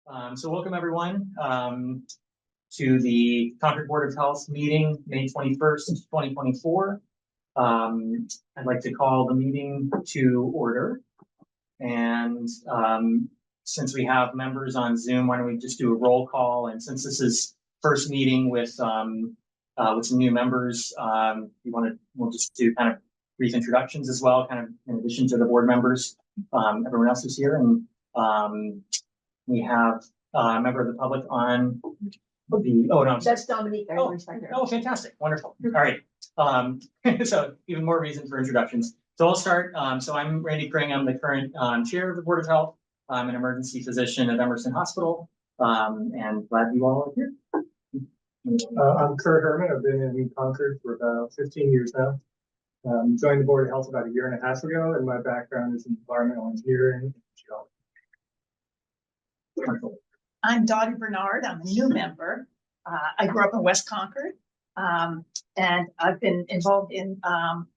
So welcome everyone to the Concord Board of Health meeting, May 21st, 2024. I'd like to call the meeting to order. And since we have members on Zoom, why don't we just do a roll call? And since this is first meeting with some new members, we'll just do kind of brief introductions as well, kind of in addition to the board members. Everyone else is here, and we have a member of the public on the, That's Dominique. Oh, fantastic. Wonderful. All right. So even more reason for introductions. So I'll start. So I'm Randy Kring. I'm the current chair of the Board of Health. I'm an emergency physician at Emerson Hospital, and glad you all are here. I'm Kurt Herman. I've been in Concord for about 15 years now. Joined the Board of Health about a year and a half ago, and my background is in environmental engineering and geology. I'm Dottie Bernard. I'm a new member. I grew up in West Concord, and I've been involved in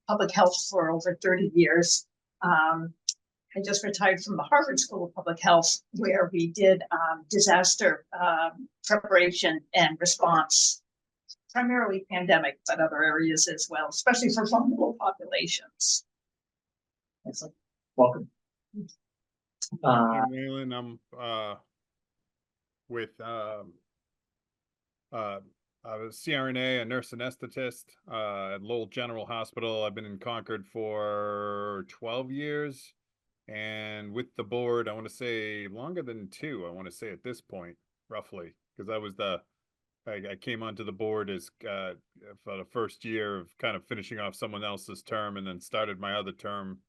public health for over 30 years. I just retired from the Harvard School of Public Health, where we did disaster preparation and response, primarily pandemic, but other areas as well, especially for vulnerable populations. Excellent. Welcome. I'm Waylon. I'm with I was CRNA, a nurse anesthetist at Lowell General Hospital. I've been in Concord for 12 years, and with the board, I want to say longer than 2. I want to say at this point, roughly, because I came onto the board as for the first year of kind of finishing off someone else's term, and then started my other term.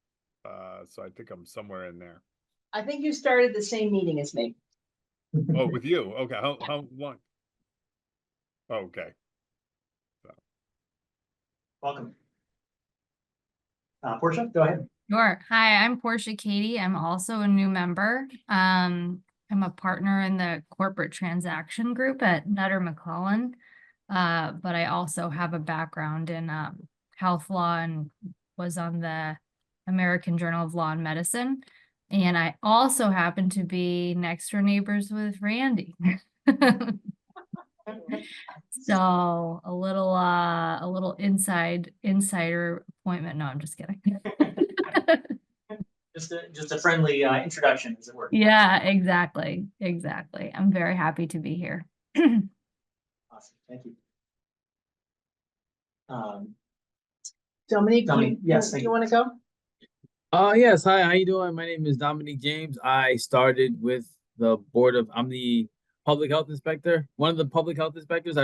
So I think I'm somewhere in there. I think you started the same meeting as me. Oh, with you? Okay. How long? Oh, okay. So. Welcome. Portia, go ahead. Sure. Hi, I'm Portia Katie. I'm also a new member. I'm a partner in the corporate transaction group at Nutter McClellan, but I also have a background in health law and was on the American Journal of Law and Medicine. And I also happen to be next door neighbors with Randy. So a little insider appointment. No, I'm just kidding. just a friendly introduction, as it were. Yeah, exactly. I'm very happy to be here. Awesome. Thank you. Dominique, yes, you want to go? Yes. Hi, how you doing? My name is Dominique James. I started with the I'm the public health inspector. One of the public health inspectors.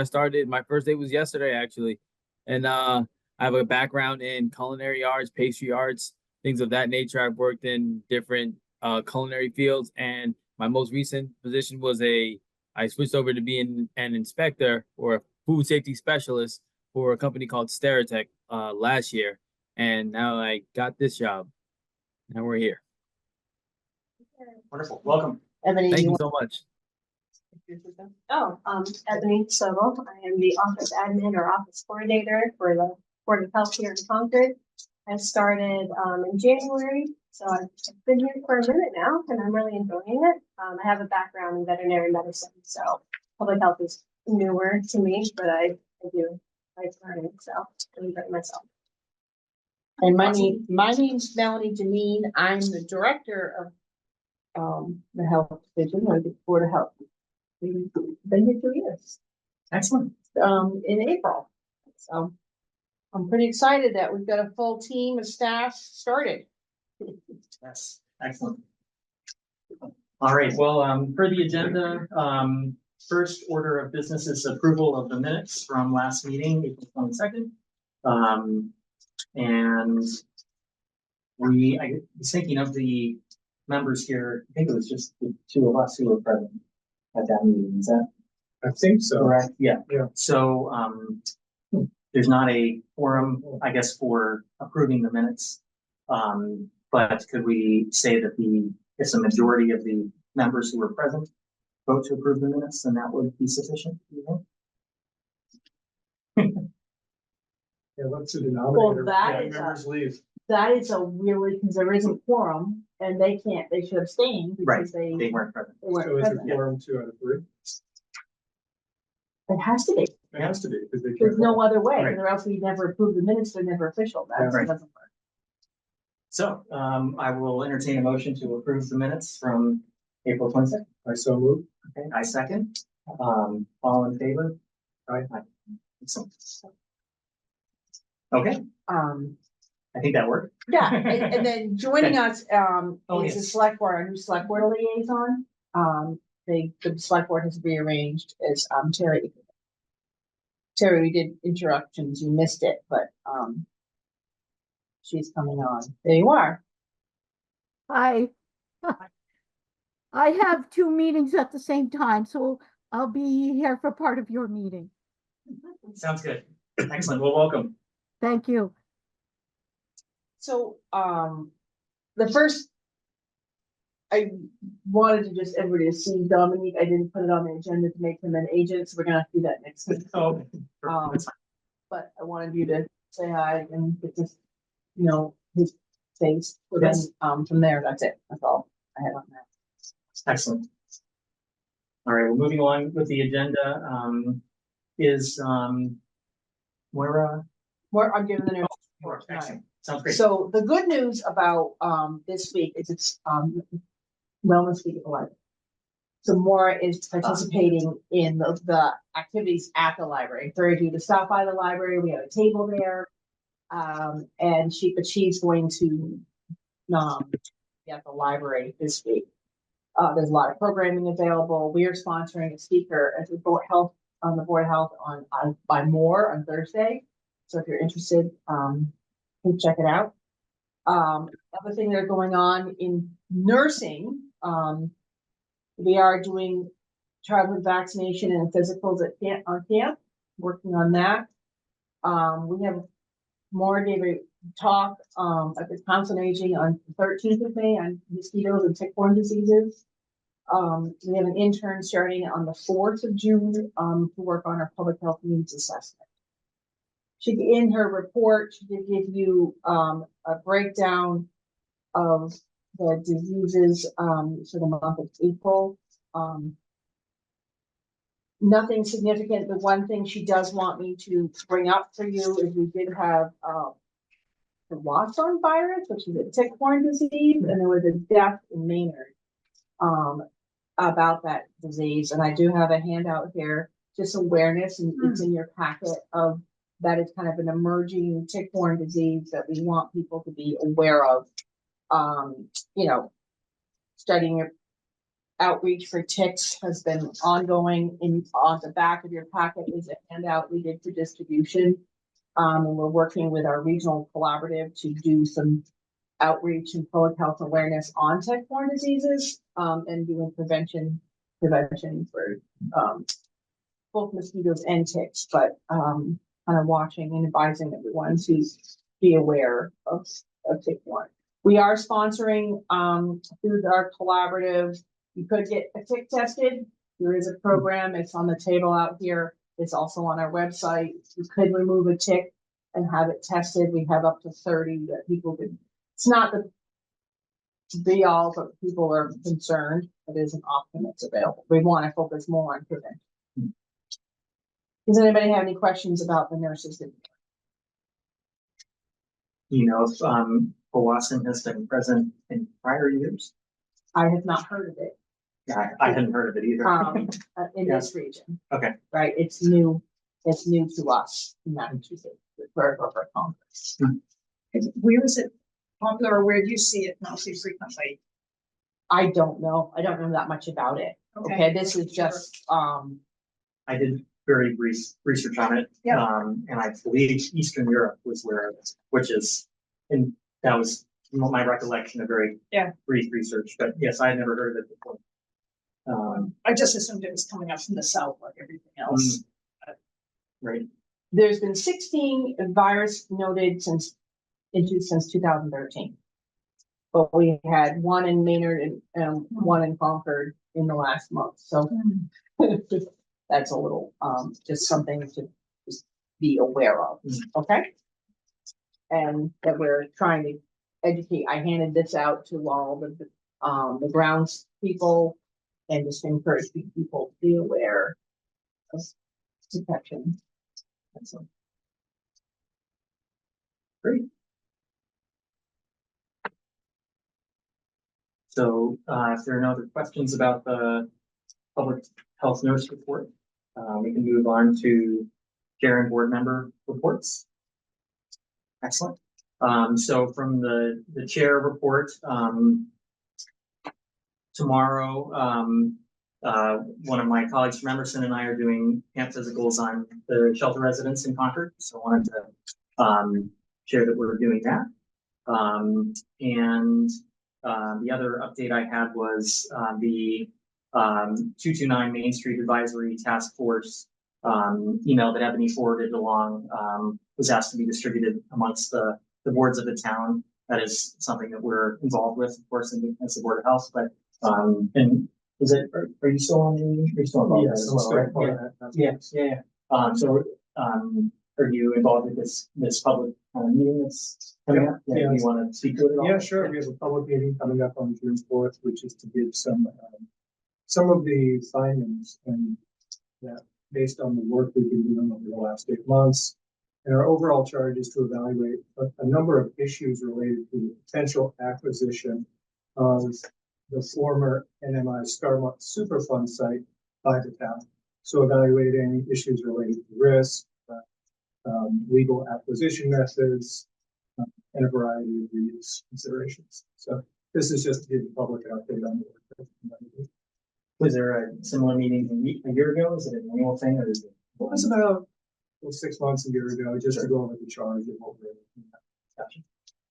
My first day was yesterday, actually. And I have a background in culinary arts, pastry arts, things of that nature. I've worked in different culinary fields, and my most recent position was I switched over to being an inspector or a food safety specialist for a company called Stereotech last year. And now I got this job. Now we're here. Wonderful. Welcome. Ebony, Thank you so much. Ebony Sobel. I am the office admin or office coordinator for the Board of Health here in Concord. I started in January, so I've been here for a minute now, and I'm really enjoying it. I have a background in veterinary medicine, so public health is newer to me, but I do like learning, so I enjoy myself. And my name's Melanie Janine. I'm the director of the health division or the Board of Health. We've been here 2 years. Excellent. In April. So I'm pretty excited that we've got a full team of staff started. Yes, excellent. All right. Well, for the agenda, first order of business is approval of the minutes from last meeting, April 22nd. And I was thinking of the members here. I think it was just the 2 of us who were present at that meeting. Is that? I think so. Correct. Yeah. Yeah. So there's not a quorum, I guess, for approving the minutes. But could we say that if the majority of the members who were present vote to approve the minutes, then that would be sufficient? Yeah, what's the denominator? Well, that is members leave. that is a really, because there is a quorum, and they can't, they should abstain Right, because they they weren't present. weren't So is it present. quorum 2 out of 3? It has to be. It has to be, because they There's can't. no other way, Right. or else we never approve the minutes, they're never official. That Right. doesn't work. So, I will entertain a motion to approve the minutes from April 22nd. I so move. Okay, I second. All in favor? Aye. Excellent. Okay, I think that worked. Yeah, and then joining us, Oh, is the yes. select board, our new select board liaison. The select board has rearranged as, Terry. Terry, we did introductions, you missed it, but, she's coming on. There you are. I have two meetings at the same time, so I'll be here for part of your meeting. Sounds good. Excellent. Well, welcome. Thank you. So, the first, I wanted to just everybody to see Dominique. I didn't put it on the agenda to make him an agent, so we're gonna have to do that next week. Oh, That's But I wanted you to say hi and get to, know, his face. So then, Yes. from there, that's it. That's all I had on that. excellent. All right, well, moving on with the agenda, is, Moira? More, I'm giving the news. Moira, excellent. Sounds great. So the good news about, this week is it's, Wellness Week at the library. So Maura is participating in the activities at the library. Encourage you to stop by the library. We have a table there. And she's going to, be at the library this week. There's a lot of programming available. We are sponsoring a speaker at the board health, on the board of health on by Moore on Thursday. So if you're interested, please check it out. Other thing that's going on in nursing, we are doing childhood vaccination and physicals at camp, on camp, working on that. We have more gave a talk at the Council on Aging on the 13th of May on mosquitoes and tick-borne diseases. We have an intern starting on the 4th of June to work on our public health needs assessment. In her report, she did give you a breakdown of the diseases for the month of April. Nothing significant. The one thing she does want me to bring up for you is we did have the Watson virus, which is a tick-borne disease, and there was a death in Maynard about that disease. And I do have a handout here, just awareness, and it's in your packet of that. It's kind of an emerging tick-borne disease that we want people to be aware of. Studying your outreach for ticks has been ongoing. On the back of your packet is a handout we did for distribution. And we're working with our regional collaborative to do some outreach and public health awareness on tick-borne diseases, and doing prevention for both mosquitoes and ticks, but kind of watching and advising everyone to be aware of tick-borne. We are sponsoring through our collaborative. You could get a tick tested. There is a program. It's on the table out here. It's also on our website. You could remove a tick and have it tested. We have up to 30 that people could. It's not the be all, but people are concerned. It is an option that's available. We want to focus more on prevention. Does anybody have any questions about the nurses? You know, if, Powassan has been present in prior years? I have not heard of it. Yeah, I hadn't heard of it either. In Yeah. this region. Okay. Right, it's new to us in Massachusetts, for Congress. Where is it popular, or where do you see it mostly frequently? I don't know that much about it. Okay, this is just, I did very brief research on it. Yeah. And I believe Eastern Europe was where it was, which is, and that was my recollection of very brief research, but yes, I had never heard of it before. I just assumed it was coming up from the south like everything else. Right. there's been 16 virus noted since 2013. But we had one in Maynard and one in Concord in the last month, so that's a little, just something to just be aware of, okay? And that we're trying to educate, I handed this out to all the grounds people and just encourage people to be aware of protection. Excellent. Great. So, if there are no other questions about the public health nurse report, we can move on to chair and board member reports. Excellent. So from the chair report, tomorrow, one of my colleagues from Emerson and I are doing camp physicals on the shelter residents in Concord. So I wanted to share that we're doing that. The other update I had was the 229 Main Street Advisory Task Force email that Ebony forwarded along was asked to be distributed amongst the boards of the town. That is something that we're involved with, of course, as the Board of Health. But and is it? Are you still on the? Are you still involved? Yes, as well, right? Yeah. So are you involved with this public meeting that's coming up? Yeah. Do you want to speak to it at all? Yeah, sure. We have a public meeting coming up on June 4th, which is to give some of the findings and that based on the work we've been doing over the last 8 months. And our overall charge is to evaluate a number of issues related to the potential acquisition of the former NMI Starbucks Superfund site by the town. So evaluating issues related to risk, legal acquisition methods, and a variety of these considerations. So this is just to give the public an update on the work. Was there a similar meeting a year ago? Is it an annual thing, or is it? It was about 6 months, a year ago, just to go over the charge and what we're looking at. Gotcha.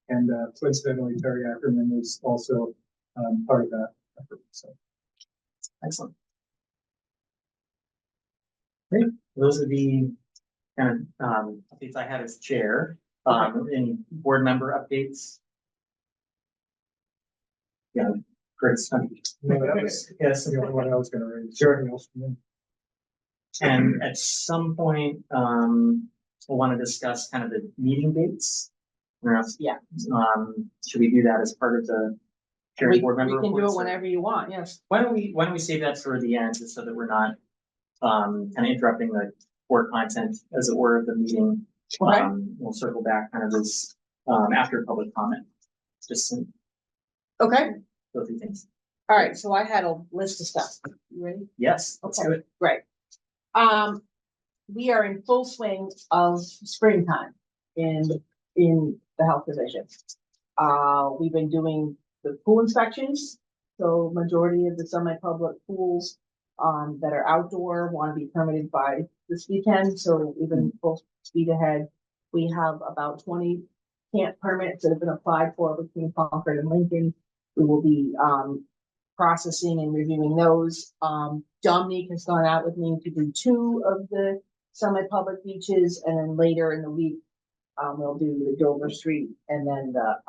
And coincidentally, Terry Ackerman is also part of that effort. So Excellent. Great. Those are the kind of updates I had as chair. Any board member updates? Yeah, great. no, that was Yes. the only one I was going to raise. Sure. Anything else from you? And at some point, we'll want to discuss kind of the meeting dates. Yeah. Should we do that as part of the chair and board member? We can do it reports, or- whenever you want, yes. Why don't we save that for the end, just so that we're not kind of interrupting the core content, as it were, of the meeting. Okay. We'll circle back kind of as after public comment. Just some Okay, go through things. all right, so I had a list of stuff. You ready? Yes, let's do it. Great. We are in full swing of springtime in the health division. We've been doing the pool inspections. So majority of the semi-public pools that are outdoor want to be permitted by this weekend. So we've been full speed ahead. We have about 20 camp permits that have been applied for between Concord and Lincoln. We will be processing and reviewing those. Dominique has gone out with me to do 2 of the semi-public beaches, and then later in the week, we'll do the Dover Street and then the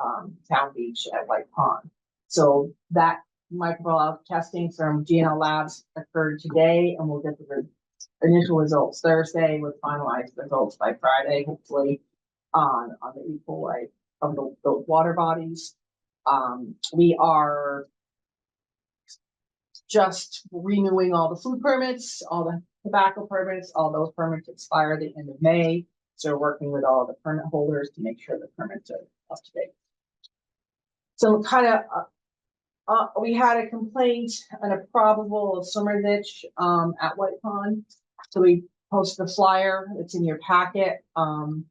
town beach at White Pond. So that microbiological testing from GNL Labs occurred today, and we'll get the initial results Thursday with finalized results by Friday, hopefully on the E. coli of the water bodies. We are just renewing all the food permits, all the tobacco permits, all those permits expire at the end of May. So we're working with all the permit holders to make sure the permits are up to date. So kind of, we had a complaint and a probable of summer ditch at White Pond. So we posted a flyer, it's in your packet, on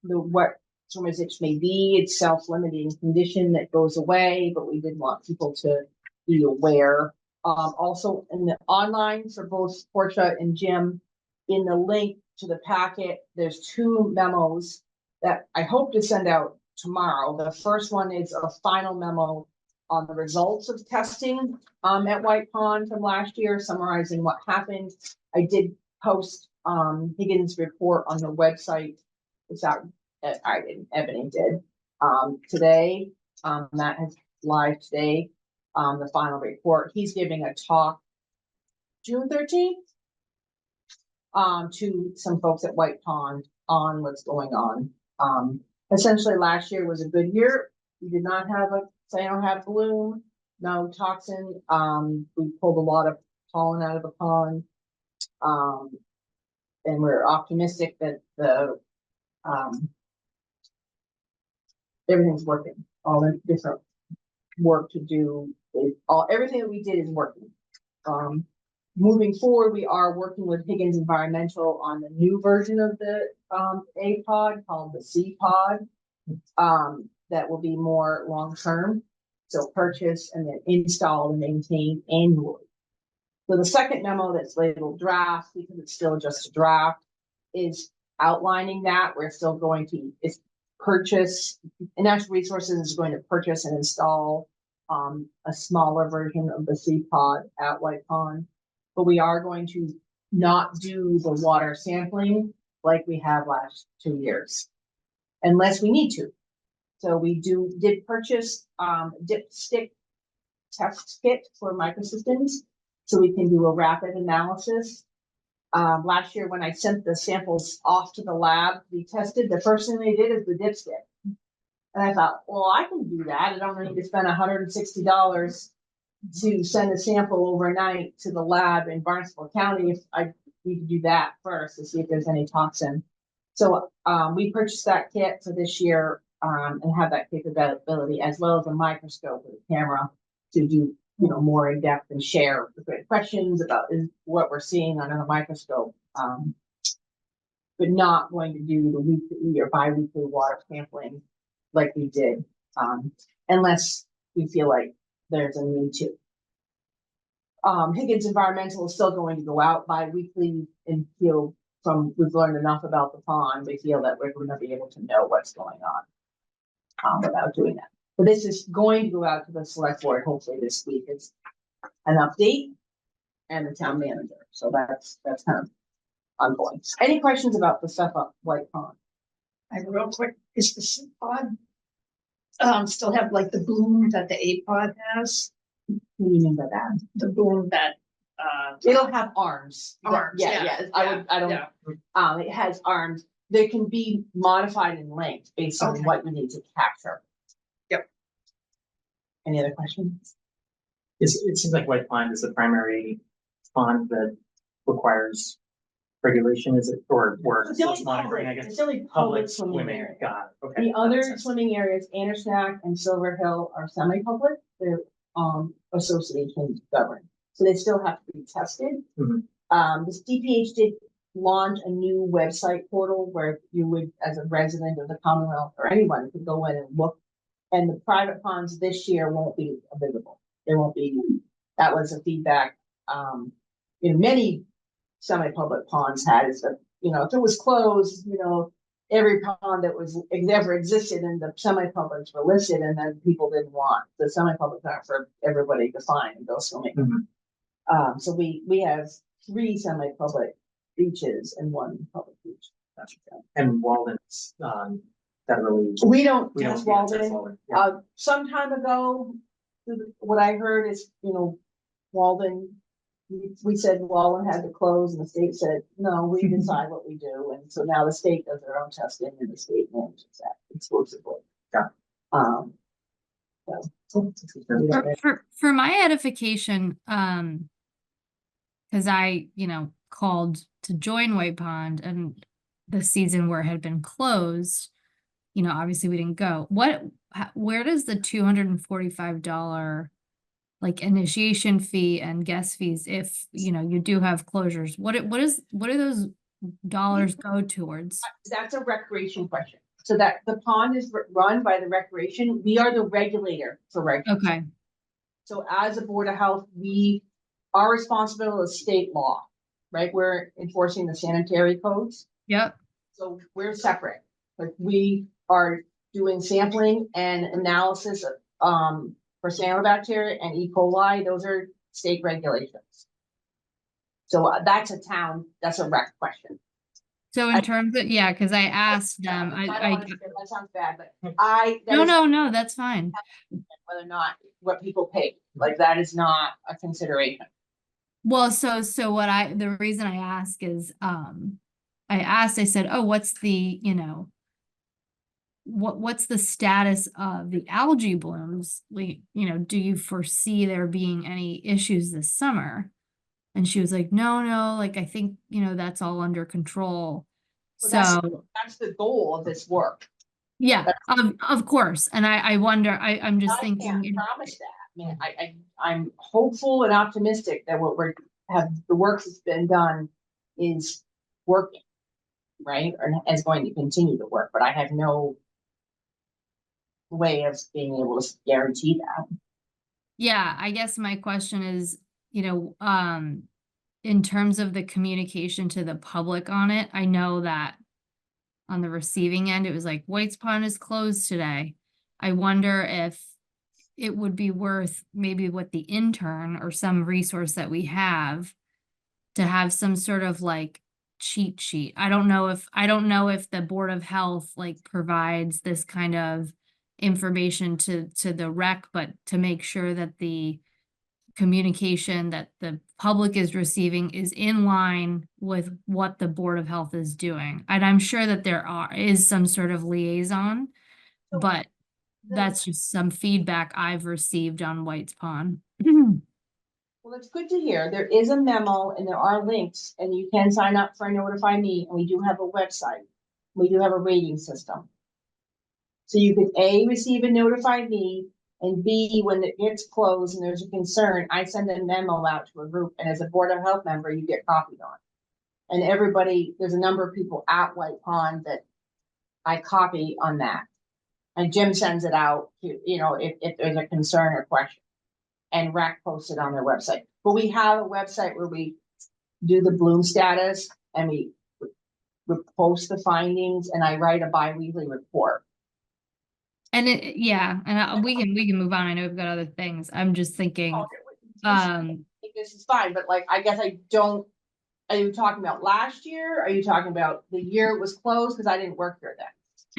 what summer ditch may be. It's self-limiting condition that goes away, but we did want people to be aware. Also in the online for both Portia and Jim, in the link to the packet, there's 2 memos that I hope to send out tomorrow. The first one is a final memo on the results of testing at White Pond from last year, summarizing what happened. I did post Higgins' report on the website. It's out. I didn't. Ebony did today. That is live today. The final report. He's giving a talk June 13th to some folks at White Pond on what's going on. essentially last year was a good year. We did not have a cyanohab bloom, no toxin. We pulled a lot of pollen out of the pond. And we're optimistic that everything's working. All the different work to do, everything that we did is working. Moving forward, we are working with Higgins Environmental on the new version of the A pod called the C pod. That will be more long-term. So purchase and then install and maintain annually. So the second memo that's labeled draft, because it's still just a draft, is outlining that. We're still going to purchase, and Natural Resources is going to purchase and install a smaller version of the C pod at White Pond. But we are going to not do the water sampling like we have last 2 years, unless we need to. So we did purchase dipstick test kit for microsystems, so we can do a rapid analysis. Last year when I sent the samples off to the lab, we tested, the first thing they did is the dipstick. And I thought, well, I can do that. I don't need to spend $160 to send a sample overnight to the lab in Barnstable County if I need to do that first to see if there's any toxin. So we purchased that kit for this year and have that capability, as well as a microscope with a camera to do, more in depth and share the great questions about what we're seeing under the microscope. But not going to do the weekly or bi-weekly water sampling like we did, unless we feel like there's a need to. Higgins Environmental is still going to go out bi-weekly and feel we've learned enough about the pond, we feel that we're going to be able to know what's going on without doing that. But this is going to go out to the select board hopefully this week. It's an update and the town manager. So that's kind of ongoing. Any questions about the stuff up White Pond? Real quick, is the C pod still have like the bloom that the A pod has? What do you mean by that? The bloom that It'll have arms. Arms, yeah, I don't. yeah. It has arms. They can be modified in length based on Okay. what you need to capture. Yep. Any other questions? It seems like White Pond is the primary pond that requires regulation, is it, or It's the only close monitoring, I public- guess? It's the only public swimming area. Got it, okay. The that other makes sense. swimming areas, Andersnack and Silver Hill, are semi-public. They're association governed, so they still have to be tested. Mhm. This DPH did launch a new website portal where you would, as a resident of the Commonwealth or anyone, could go in and look. And the private ponds this year won't be visible. There won't be. That was a feedback. Many semi-public ponds had is that if it was closed, every pond that was ever existed and the semi-publics were listed, and then people didn't want the semi-publics aren't for everybody to find and go swimming. Mhm. So we have 3 semi-public beaches and 1 public beach. Gotcha. And Walden's, federally. We don't We don't test do that test Walden. Walden. Yeah. Some time ago, what I heard is, Walden, we said Walden had to close and the state said, no, we decide what we do. And so now the state does their own testing and the state manages that exclusively. Yeah. For my edification, because I, called to join White Pond and the season where it had been closed, obviously we didn't go. Where does the $245 like initiation fee and guest fees, if you do have closures, what do those dollars go towards? That's a recreation question. So that the pond is run by the recreation. We are the regulator for recreation. Okay. So as a Board of Health, our responsibility is state law, right? We're enforcing the sanitary codes. Yep. So we're separate. Like we are doing sampling and analysis for cyanobacteria and E. coli. Those are state regulations. So that's a rec question. So in terms of, because I asked them, that sounds bad, but no, that's fine. whether or not what people pay, like that is not a consideration. Well, so the reason I ask is, I said, oh, what's the, what's the status of the algae blooms? Like, do you foresee there being any issues this summer? And she was like, no, like, I think, that's all under control. Well, that's- So, That's the goal of this work. yeah, of course. And I wonder, I'm just I can't thinking, promise that. I mean, I'm hopeful and optimistic that what the work that's been done is working, right? Or is going to continue to work, but I have no way of being able to guarantee that. yeah, I guess my question is, in terms of the communication to the public on it, I know that on the receiving end, it was like, White's Pond is closed today. I wonder if it would be worth maybe with the intern or some resource that we have to have some sort of like cheat sheet. I don't know if the Board of Health like provides this kind of information to the rec, but to make sure that the communication that the public is receiving is in line with what the Board of Health is doing. And I'm sure that is some sort of liaison, So but the- that's just some feedback I've received on White's Pond. Well, it's good to hear. There is a memo and there are links and you can sign up for Notify Me, and we do have a website. We do have a rating system. So you could A, receive a Notify Me, and B, when it gets closed and there's a concern, I send a memo out to a group, and as a Board of Health member, you get copied on. And everybody, there's a number of people at White Pond that I copy on that. And Jim sends it out to, if there's a concern or question. And RAC posts it on their website. But we have a website where we do the bloom status and we post the findings, and I write a bi-weekly report. And we can move on. I know we've got other things. I'm just thinking, I think this is fine, but like, I guess are you talking about last year? Are you talking about the year it was closed? Cause I didn't work here then.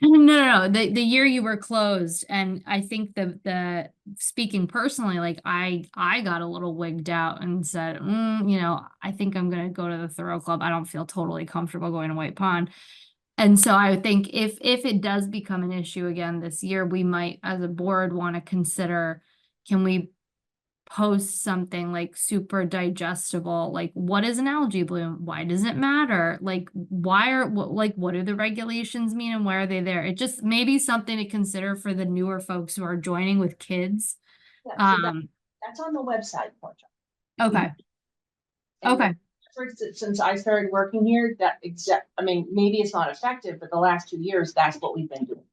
no, the year you were closed, and I think the speaking personally, like I got a little wigged out and said, I think I'm gonna go to the Thoreau Club. I don't feel totally comfortable going to White Pond. And so I think if it does become an issue again this year, we might, as a board, want to consider, can we post something like super digestible, like what is an algae bloom? Why does it matter? Like what do the regulations mean and why are they there? It just may be something to consider for the newer folks who are joining with kids. Yeah, so that's on the website, Portia. Okay. And Okay. Since I started working here, maybe it's not effective, but the last 2 years, that's what we've been doing.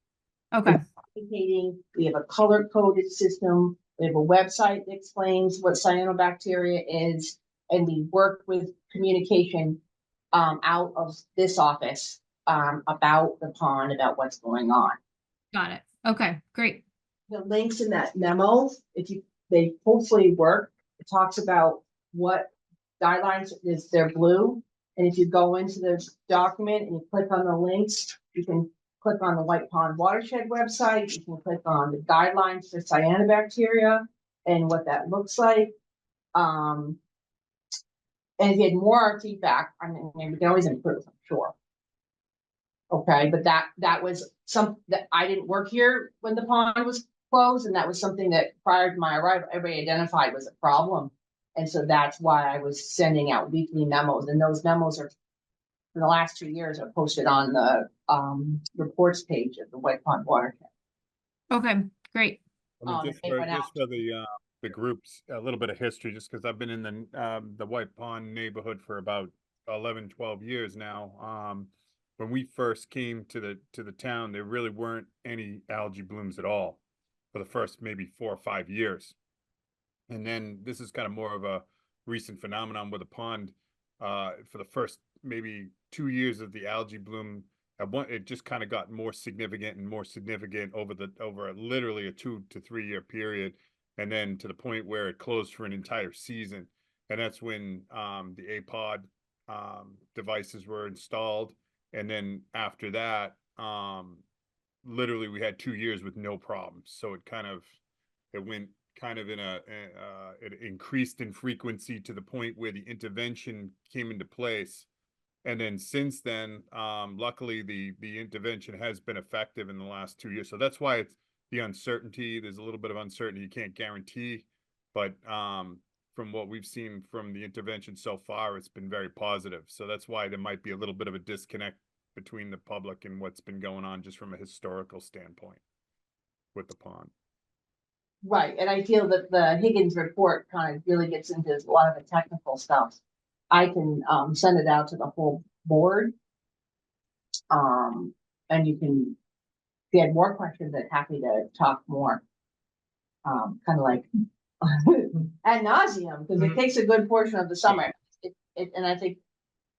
Okay. We have a color-coded system. We have a website that explains what cyanobacteria is, and we work with communication out of this office about the pond, about what's going on. Got it. Okay, great. The links in that memo, they hopefully work. It talks about what guidelines is, they're blue. And if you go into the document and you click on the links, you can click on the White Pond Watershed website. You can click on the guidelines for cyanobacteria and what that looks like. And if you had more feedback, I mean, we can always improve, I'm sure. Okay, but that was something that I didn't work here when the pond was closed, and that was something that prior to my arrival, everybody identified was a problem. And so that's why I was sending out weekly memos, and those memos are, in the last 2 years, are posted on the reports page of the White Pond Watershed. Okay, great. I mean, It went out. just for the groups, a little bit of history, just because I've been in the White Pond neighborhood for about 11, 12 years now. When we first came to the town, there really weren't any algae blooms at all for the first maybe 4 or 5 years. And then this is kind of more of a recent phenomenon with the pond. For the first maybe 2 years of the algae bloom, it just kind of got more significant and more significant over literally a 2 to 3 year period, and then to the point where it closed for an entire season. And that's when the APOD devices were installed. And then after that, literally we had 2 years with no problems. So it went kind of it increased in frequency to the point where the intervention came into place And then since then, luckily the intervention has been effective in the last 2 years. So that's why it's the uncertainty. There's a little bit of uncertainty. You can't guarantee, but from what we've seen from the intervention so far, it's been very positive. So that's why there might be a little bit of a disconnect between the public and what's been going on just from a historical standpoint with the pond. Right, and I feel that the Higgins report kind of really gets into a lot of the technical stuff. I can send it out to the whole board. And you can, if you had more questions, I'm happy to talk more. Kind of like ad nauseum, because it takes a good portion of the summer. And I think,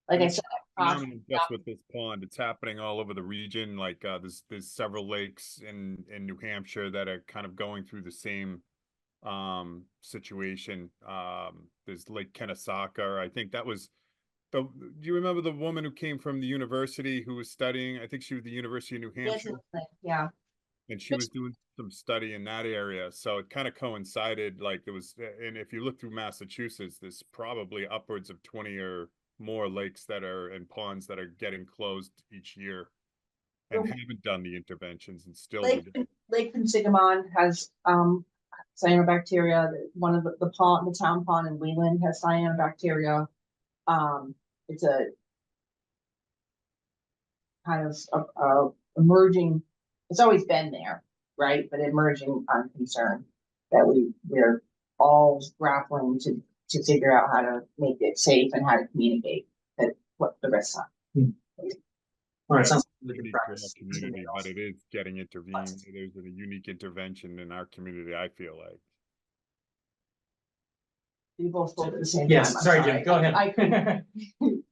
like I said, Phenomenon just with this pond, it's happening all over the region. Like there's several lakes in New Hampshire that are kind of going through the same situation. There's Lake Kennesaca. I think that was do you remember the woman who came from the university who was studying? I think she was the University of New Hampshire. yeah. And she was doing some study in that area. So it kind of coincided, like there was, and if you look through Massachusetts, there's probably upwards of 20 or more lakes that are and ponds that are getting closed each year and haven't done the interventions and still Lake Quinsigamond has cyanobacteria. One of the pond, the town pond in Wheeland has cyanobacteria. It's a kind of emerging. It's always been there, right? But emerging concern that we're all grappling to figure out how to make it safe and how to communicate that what the risks are. Well, it sounds unique to our community, but it is getting intervened. There's a unique intervention in our community, I feel like. You both spoke at the same time. Yes, I'm sorry, Jim, go ahead. I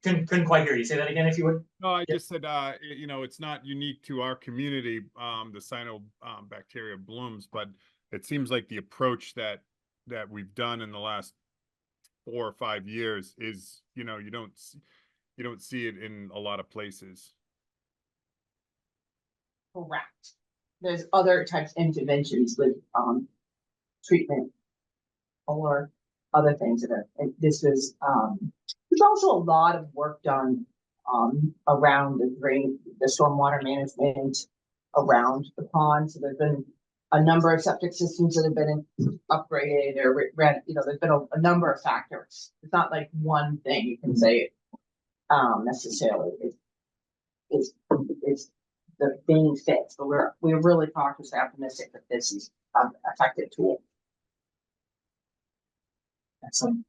couldn't quite hear you. Say that again if you would. No, I just said, you know, it's not unique to our community, the cyanobacteria blooms, but it seems like the approach that we've done in the last 4 or 5 years is, you know, you don't see it in a lot of places. Correct. There's other types of interventions with treatment or other things that are, this is there's also a lot of work done around the stormwater management around the pond. So there's been a number of septic systems that have been upgraded or you know, there's been a number of factors. It's not like one thing you can say necessarily. It's the thing fits, but we're really cautiously optimistic that this is an effective tool. Excellent.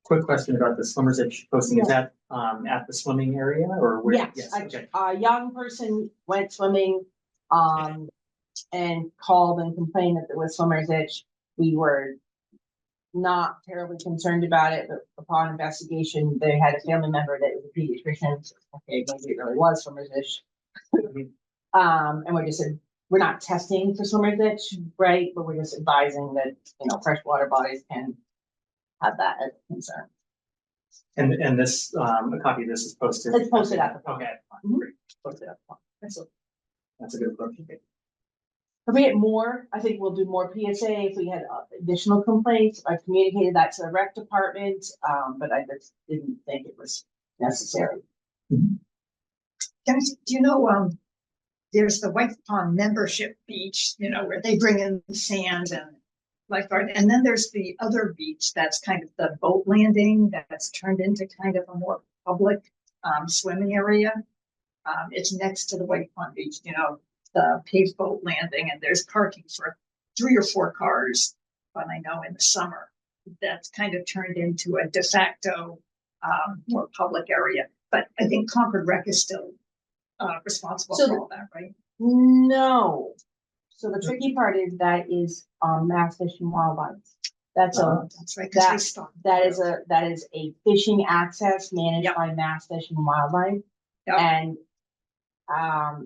Quick question about the swimmer's itch posting. Is that at the swimming area or where? Yes, Okay. a young person went swimming and called and complained that there was swimmer's itch. We were not terribly concerned about it, but upon investigation, they had a family member that was a pediatrician. Okay, maybe it really was swimmer's itch. And we just said, we're not testing for swimmer's itch, right? But we're just advising that, you know, freshwater bodies can have that as a concern. And this, a copy of this is posted. It's posted at the pond. Okay. Great. Posted at the pond. Excellent. That's a good approach. If we get more, I think we'll do more PSA. If we had additional complaints, I communicated that to the rec department, but I just didn't think it was necessary. Guys, do you know, there's the White Pond membership beach, you know, where they bring in the sand and lifeguard, and then there's the other beach that's kind of the boat landing that's turned into kind of a more public swimming area. It's next to the White Pond Beach, you know, the paved boat landing, and there's parking for 3 or 4 cars. But I know in the summer, that's kind of turned into a de facto more public area. But I think Concord Rec is still responsible for all that, right? No. So the tricky part is that is Mass Fish and Wildlife. That's that's right. That is a fishing access managed by Mass Fish and Wildlife. Yep. And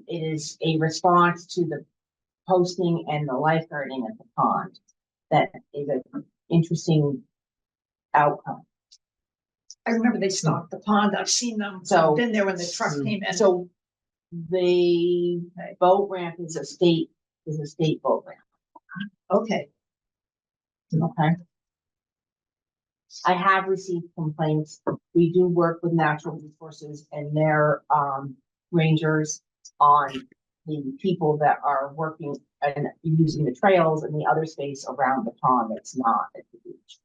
it is a response to the posting and the lifeguarding at the pond. That is an interesting outcome. I remember they stocked the pond. I've seen them. So I've been there when the truck came in. So the boat ramp is a state boat ramp. Okay. Okay. I have received complaints. We do work with natural resources and their rangers on the people that are working and using the trails and the other space around the pond that's not at the beach.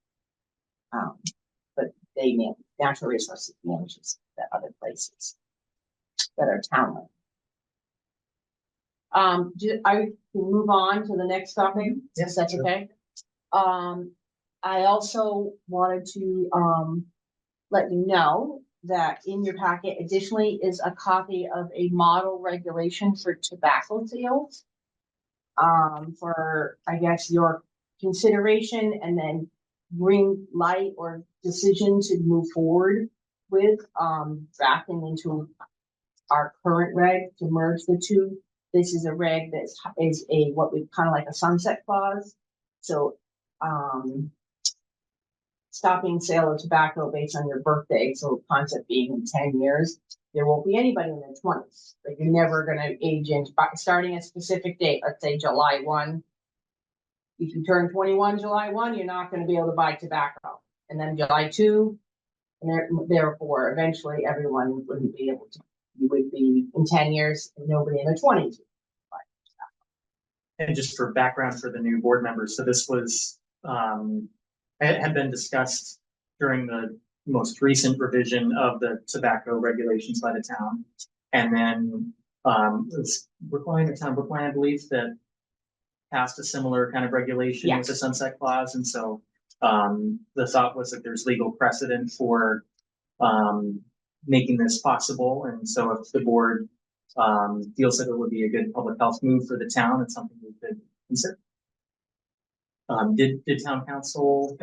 But they manage, natural resources manages the other places that are townland. I can move on to the next topic, Yes, that's sure. okay. I also wanted to, let you know that in your packet additionally is a copy of a model regulation for tobacco sales. For, I guess, your consideration and then green light or decision to move forward with, drafting into our current reg to merge the two. This is a reg that is a, what we kind of like a sunset clause. So, stopping sale of tobacco based on your birthday, so concept being in 10 years, there won't be anybody in their 20s. Like you're never gonna age in, starting a specific date, let's say July 1. If you turn 21 July 1, you're not gonna be able to buy tobacco. And then July 2, and therefore, eventually everyone wouldn't be able to, you would be in 10 years and nobody in their 20s. And just for background for the new board members, so this was, had been discussed during the most recent revision of the tobacco regulations by the town. And then, it was Brookline, the town of Brookline, I believe, that passed a similar kind of regulation with the Yes. sunset clause. And so, the thought was that there's legal precedent for, making this possible. And so if the board, feels that it would be a good public health move for the town, it's something we could consider. Did town council,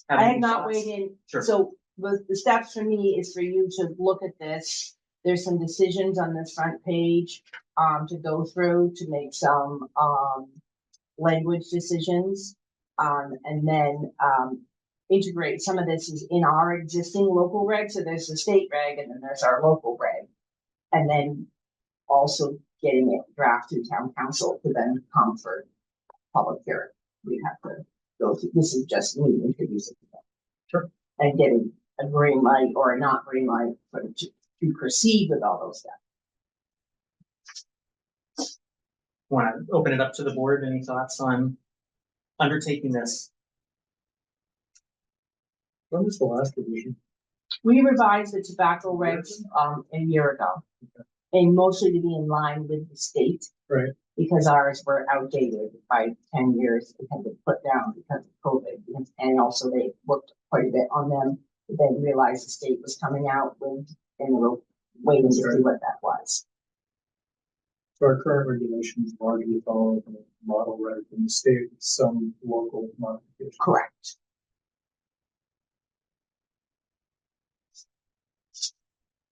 have I any have not thoughts? weighed in, Sure. so the steps for me is for you to look at this. There's some decisions on this front page, to go through to make some, language decisions. And then, integrate, some of this is in our existing local reg, so there's the state reg and then there's our local reg. And then also getting it drafted to town council to then come for public hearing. We have to go through, this is just me introducing them. Sure. And getting a green light or a not green light for to proceed with all those steps. Want to open it up to the board? Any thoughts on undertaking this? When was the last revision? We revised the tobacco regs a year ago. And mostly to be in line with the state. Right. Because ours were outdated by 10 years, it had been put down because of COVID. And also they worked quite a bit on them, but then realized the state was coming out with, and we were waiting to see what that was. So our current regulations largely follow the model reg from the state, with some local modifications. Correct.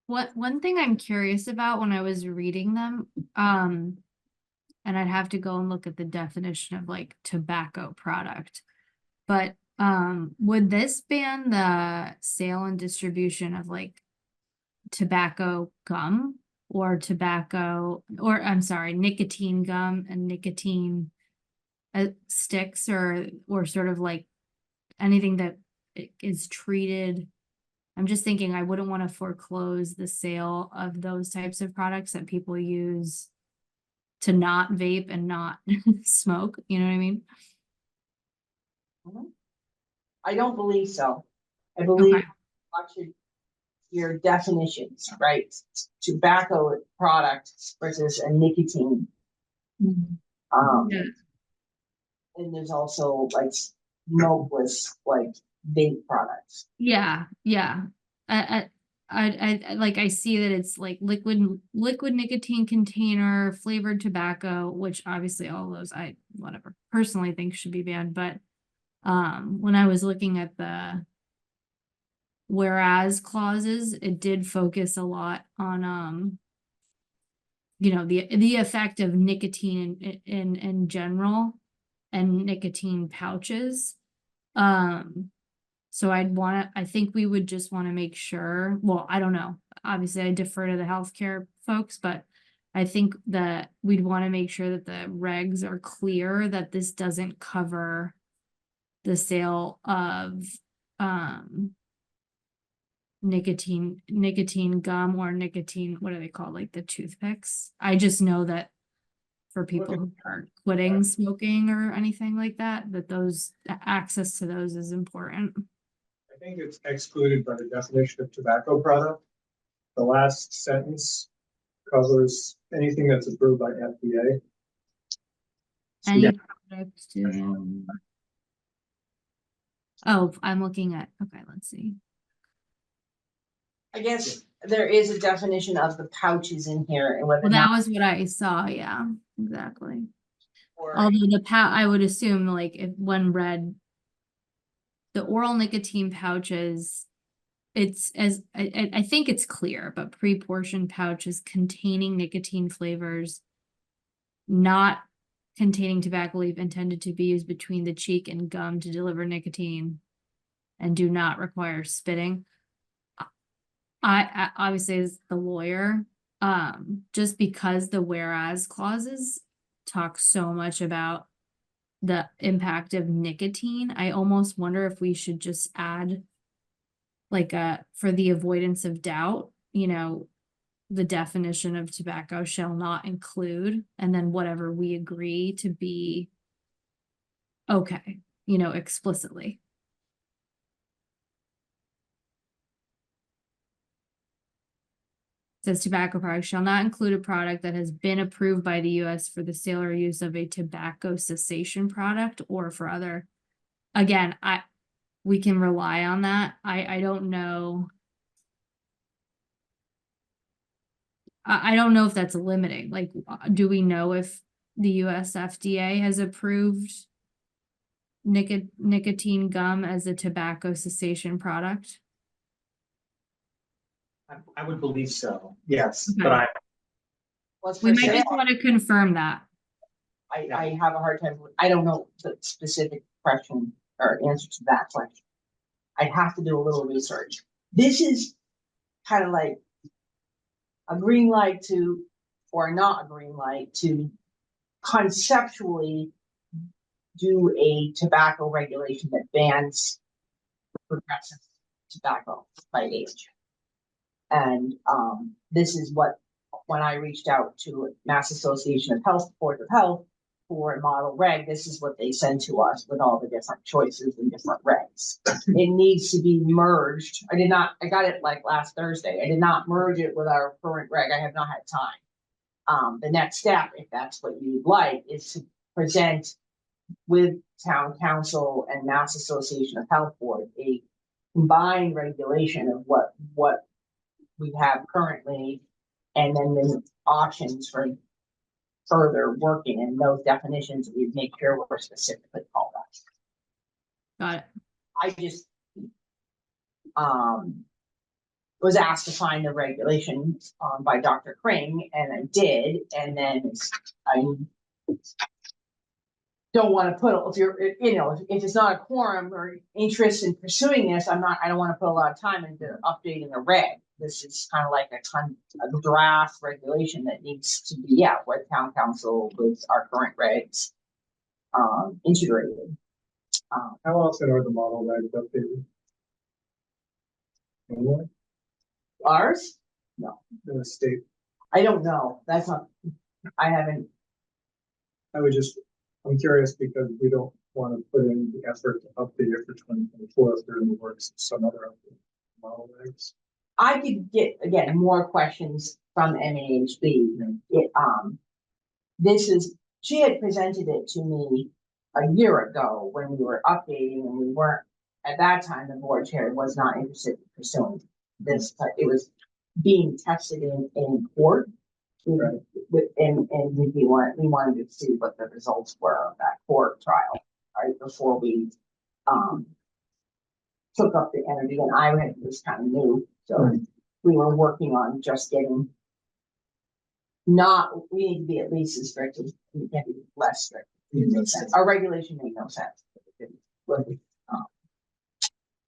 One thing I'm curious about when I was reading them, and I'd have to go and look at the definition of like tobacco product. But would this ban the sale and distribution of like tobacco gum or tobacco, or I'm sorry, nicotine gum and nicotine sticks, or sort of like anything that is treated? I'm just thinking I wouldn't want to foreclose the sale of those types of products that people use to not vape and not smoke. You know what I mean? I don't believe so. I believe Okay. watch your definitions, right? Tobacco product versus a nicotine. Yeah. And there's also like smokeless, like vape products. Yeah, yeah. I like, I see that it's like liquid nicotine container, flavored tobacco, which obviously all those I whatever personally think should be banned. But when I was looking at the whereas clauses, it did focus a lot on you know, the effect of nicotine in general and nicotine pouches. So I think we would just want to make sure, well, I don't know. Obviously I defer to the healthcare folks, but I think that we'd want to make sure that the regs are clear that this doesn't cover the sale of nicotine gum or nicotine, what are they called, like the toothpicks? I just know that for people who aren't quitting smoking or anything like that, that those access to those is important. I think it's excluded by the definition of tobacco product. The last sentence covers anything that's approved by FDA. Any product to. Oh, I'm looking at, okay, let's see. I guess there is a definition of the pouches in here and whether Well, or that not. was what I saw, yeah, exactly. or- Although I would assume like if when read, the oral nicotine pouches, it's as, I think it's clear, but pre-portioned pouches containing nicotine flavors not containing tobacco leaf intended to be used between the cheek and gum to deliver nicotine and do not require spitting. I obviously as the lawyer, just because the whereas clauses talk so much about the impact of nicotine, I almost wonder if we should just add like for the avoidance of doubt, the definition of tobacco shall not include, and then whatever we agree to be okay, explicitly. Says tobacco product shall not include a product that has been approved by the US for the sale or use of a tobacco cessation product or for other. Again, we can rely on that. I don't know. I don't know if that's limiting. Like, do we know if the US FDA has approved nicotine gum as a tobacco cessation product? I would believe so, yes, Okay. but Let's We first might say, just want to confirm that. I have a hard time, I don't know the specific question or answer to that question. I'd have to do a little research. This is kind of like a green light to, or not a green light to conceptually do a tobacco regulation that bans progressive tobacco by age. And this is what, when I reached out to Mass Association of Health, Board of Health for a model reg, this is what they send to us with all the different choices and different regs. It needs to be merged. I got it like last Thursday. I did not merge it with our current reg. I have not had time. The next step, if that's what you'd like, is to present with town council and Mass Association of Health Board a combined regulation of what we have currently, and then the options for further working in those definitions. We make sure we're specifically called out. Got it. I just was asked to find the regulations by Dr. Kring, and I did, and then I don't want to put, if you're, if it's not a quorum or interest in pursuing this, I don't want to put a lot of time into updating a reg. This is kind of like a draft regulation that needs to be, with town council, with our current regs, integrated. How often are the model regs updated? Annually? Ours? No, In the state, I don't know. That's not, I haven't, I'm curious because we don't want to put in the effort to update it for 2024 if they're in the works of some other update model regs. I could get, again, more questions from NAHB. She had presented it to me a year ago when we were updating, and we weren't, at that time, the board chair was not interested in pursuing this, but it was being tested in court. Right. And we wanted to see what the results were of that court trial, right, before we took up the energy, and I was kind of new, so we were working on just getting. We need to be at least as strict as we can be less strict. It makes sense. Our regulation made no sense.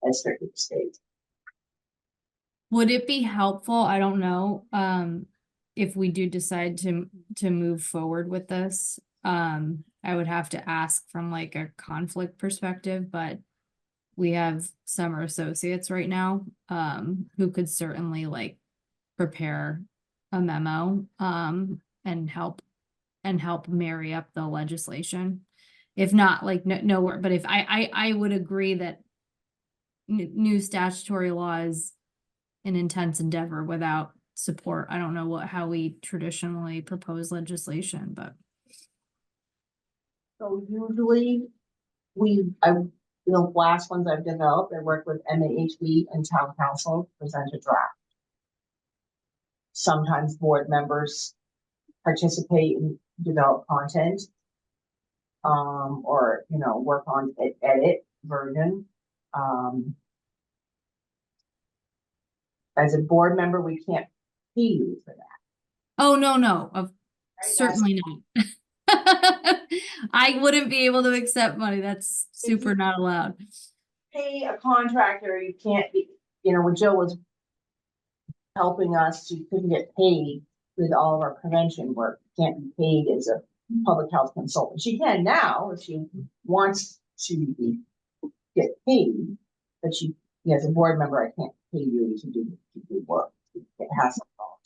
As strict as the state. Would it be helpful? I don't know, if we do decide to move forward with this. I would have to ask from like a conflict perspective, but we have summer associates right now, who could certainly like prepare a memo, and help marry up the legislation. If not, like, no, but if I would agree that new statutory law is an intense endeavor without support. I don't know how we traditionally propose legislation, but. So usually the last ones I've developed, I work with MAHB and town council, present a draft. Sometimes board members participate and develop content. Or, work on edit version. As a board member, we can't pay you for that. Oh, no, Right? certainly not. I wouldn't be able to accept money. That's super not allowed. Pay a contractor, you can't be, when Jill was helping us, she couldn't get paid with all of our prevention work. Can't be paid as a public health consultant. She can now if she wants to get paid, but as a board member, I can't pay you to do work. It has to fall.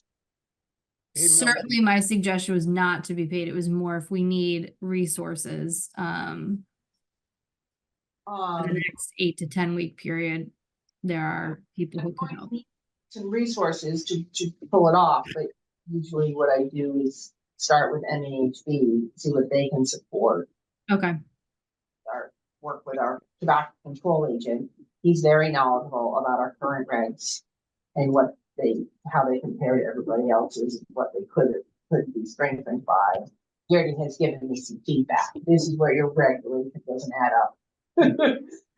Hey, Mel. Certainly my suggestion was not to be paid. It was more if we need resources, in the next 8 to 10 week period, there are people who could help. Some resources to pull it off, but usually what I do is start with NAHB, see what they can support. Okay. Work with our tobacco control agent. He's very knowledgeable about our current regs and how they compare to everybody else's, what they could be strengthened by. Jerry has given me some feedback. This is where your regulation doesn't add up.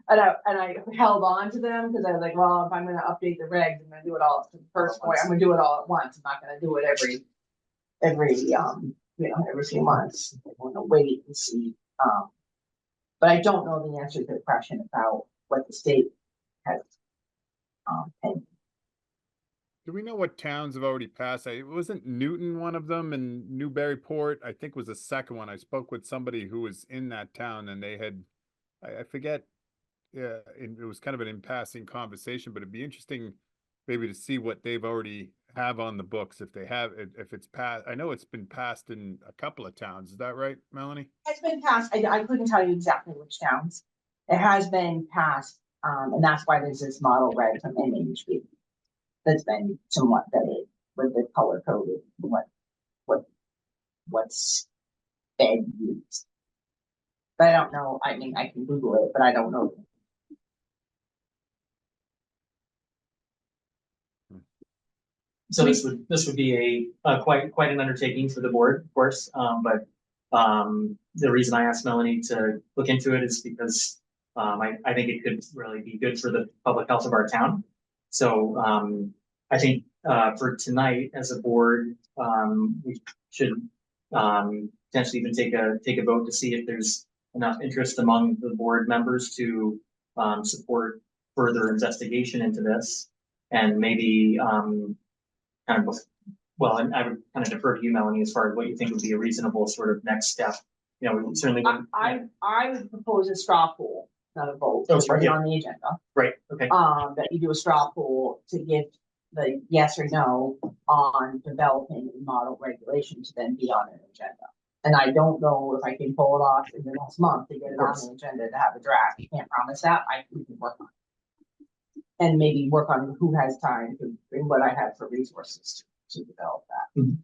And I held on to them because I was like, well, if I'm going to update the regs, I'm going to do it all at the first point. I'm going to do it all at once. I'm not going to do it every few months. I'm going to wait and see. But I don't know the answer to the question about what the state has paid. Do we know what towns have already passed? Wasn't Newton one of them, and Newburyport, I think, was the second one. I spoke with somebody who was in that town, and they had, I forget, yeah, it was kind of an in-passing conversation, but it'd be interesting maybe to see what they've already have on the books, if it's passed. I know it's been passed in a couple of towns. Is that right, Melanie? It's been passed. I couldn't tell you exactly which towns. It has been passed, and that's why there's this model reg from NAHB that's been somewhat vetted with the color coded what's been used. But I don't know. I mean, I can Google it, but I don't know. So this would be a quite an undertaking for the board, of course. But the reason I asked Melanie to look into it is because I think it could really be good for the public health of our town. So I think for tonight as a board, we should potentially even take a vote to see if there's enough interest among the board members to support further investigation into this, and maybe and I would kind of defer to you, Melanie, as far as what you think would be a reasonable sort of next step. We certainly wouldn't. I would propose a straw poll, not a vote. Oh, sorry, yeah. On the agenda. Right. Okay. That you do a straw poll to give the yes or no on developing a model regulation to then be on an agenda. And I don't know if I can pull it off in the next month to get it on the agenda to have a draft. I can't promise that. We can work on it. And maybe work on who has time to bring what I have for resources to develop that. Mm-hmm.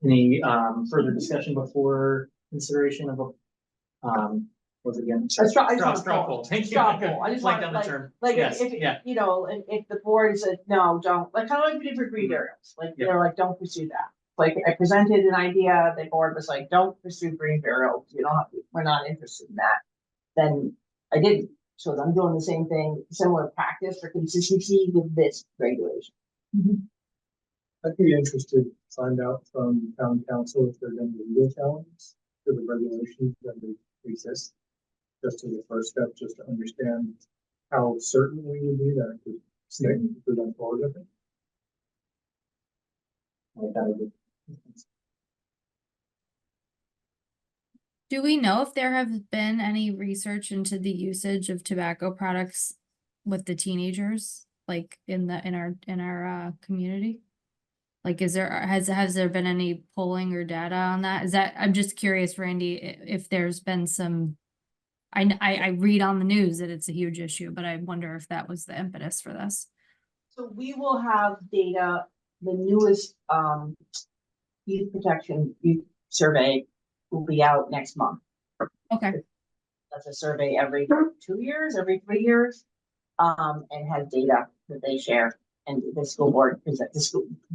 Any further discussion before consideration of what's again? Straw poll. Thank you. Straw poll. I just like want on the term. like Yes, if yeah. If the board said no, don't, like kind of like we did for green burials, like they're like, don't pursue that. Like I presented an idea, the board was like, don't pursue green burials. We're not interested in that. Then I didn't. So I'm doing the same thing, similar practice for consistency with this regulation. I'd be interested to find out from town council if there's any legal challenges to the regulations that exist. Just as a first step, just to understand how certain we would be that could stay to them forward with it. Do we know if there have been any research into the usage of tobacco products with the teenagers, like in our community? Like, has there been any polling or data on that? I'm just curious, Randy, if there's been some. I read on the news that it's a huge issue, but I wonder if that was the impetus for this. So we will have data, the newest youth survey will be out next month. Okay. That's a survey every 2 years, every 3 years, and has data that they share. And the school board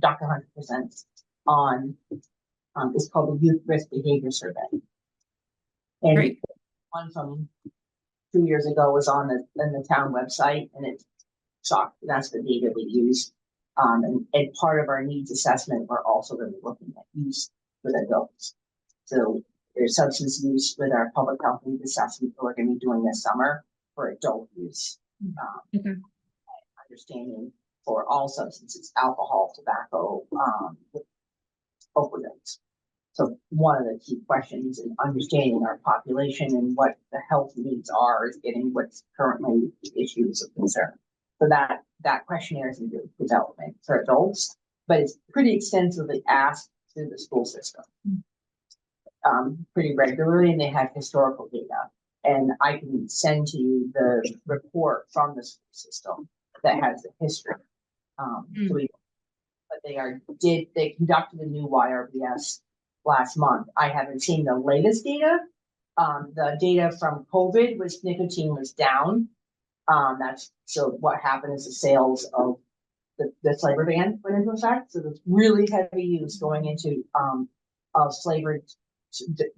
Dr. Hunter presents on, it's called the Youth Risk Behavior Survey. And Great. one from 2 years ago was on the town website, and it's shocked. That's the data we use. And part of our needs assessment, we're also going to be looking at use with adults. So there's substance use with our public health needs assessment that we're going to be doing this summer for adult use. Okay. Understanding for all substances, alcohol, tobacco, opioids. So one of the key questions in understanding our population and what the health needs are is getting what's currently the issues of concern. So that questionnaire is in development for adults, but it's pretty extensively asked through the school system. Pretty regularly, and they have historical data. And I can send to you the report from the school system that has the history. But they conducted a new YRBS last month. I haven't seen the latest data. The data from COVID was nicotine was down. So what happened is the sales of the flavor ban went into effect. So there's really heavy use going into of flavored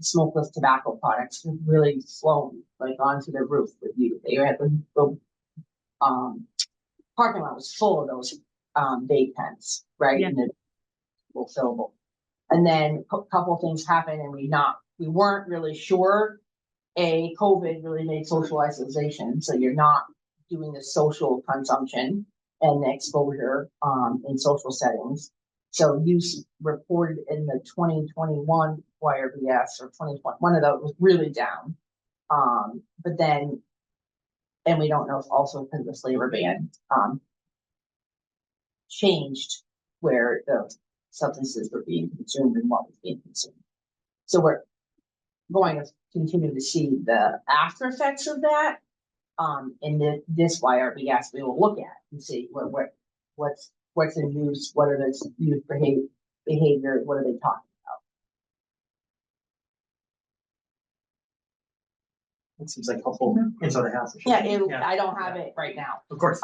smokeless tobacco products really flown like onto the roof with you. They had the parking lot was full of those vape pens, right? Yeah. And they're fillable. And then a couple things happened, and we weren't really sure. COVID really made social isolation, so you're not doing the social consumption and the exposure in social settings. So use reported in the 2021 YRBS or 2020, one of those was really down. But then, and we don't know if also because the flavor ban changed where the substances were being consumed and what was being consumed. So we're going to continue to see the after effects of that. In this YRBS, we will look at and see what's in use, what are the youth behavior, what are they talking about? It seems like helpful info to have. Yeah, I don't have it right now. Of course.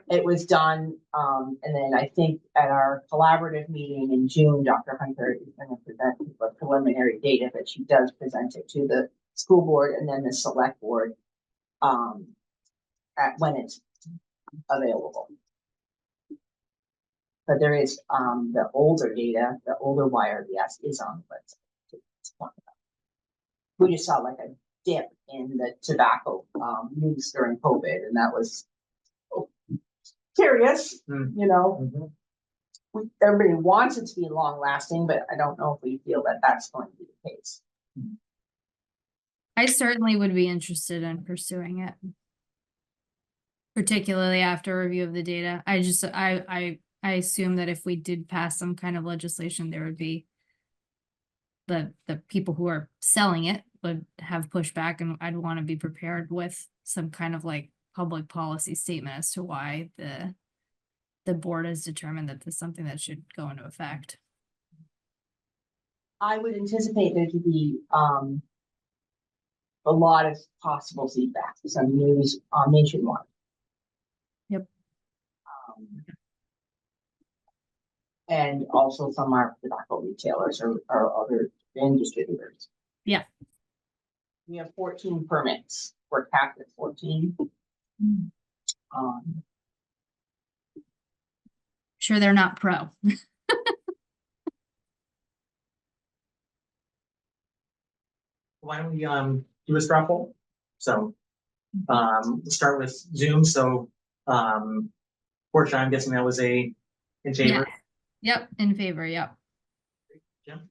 It was done, and then I think at our collaborative meeting in June, Dr. Hunter is going to present the preliminary data, but she does present it to the school board and then the select board when it's available. But there is the older data, the older YRBS is on the website. We just saw like a dip in the tobacco use during COVID, and that was curious. You know, everybody wants it to be long lasting, but I don't know if we feel that that's going to be the case. I certainly would be interested in pursuing it, particularly after review of the data. I assume that if we did pass some kind of legislation, there would be the people who are selling it would have pushback, and I'd want to be prepared with some kind of like public policy statement as to why the board has determined that this is something that should go into effect. I would anticipate there to be a lot of possible feedback, some news nationwide. Yep. And also from our tobacco retailers or other end distributors. Yeah. We have 14 permits. We're capped at 14. Sure, they're not pro. Why don't we do a straw poll? So we'll start with Zoom. So Portia, I'm guessing that was in favor. Yeah. Yep, in favor, yep. Jim?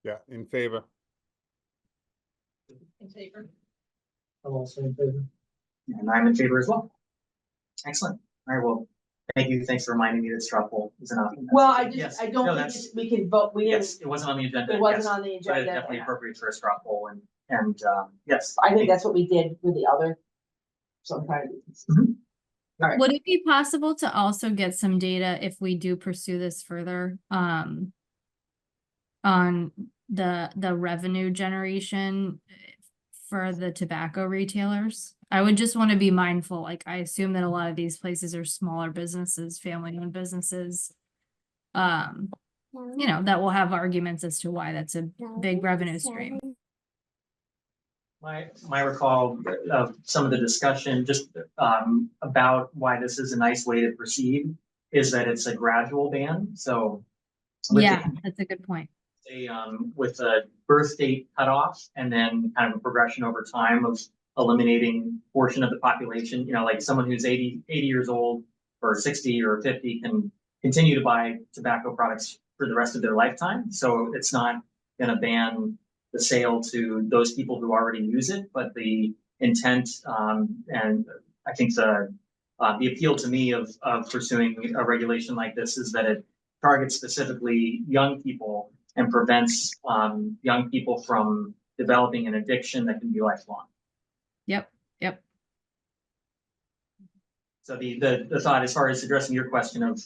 Yeah, in favor. In favor? I'm also in favor. And I'm in favor as well. Excellent. All right, well, thank you. Thanks for reminding me that straw poll is an option. Well, I Yes. just, I No, don't think that's- we can vote, we didn't, Yes, it wasn't on the agenda. it wasn't yes, on the But it's agenda. definitely and appropriate for a straw poll and yes. I think that's what we did with the other. So I'm trying to. Alright. Would it be possible to also get some data if we do pursue this further, on the revenue generation for the tobacco retailers? I would just want to be mindful, like, I assume that a lot of these places are smaller businesses, family-owned businesses. You know, that will have arguments as to why that's a big revenue stream. My recall of some of the discussion just about why this is a nice way to proceed is that it's a gradual ban. So with Yeah, that's a good point. with a birth date cutoff and then kind of a progression over time of eliminating portion of the population, you know, like someone who's 80 years old or 60 or 50 can continue to buy tobacco products for the rest of their lifetime. So it's not going to ban the sale to those people who already use it, but the intent and I think the appeal to me of pursuing a regulation like this is that it targets specifically young people and prevents young people from developing an addiction that can be lifelong. Yep. So the thought, as far as addressing your question of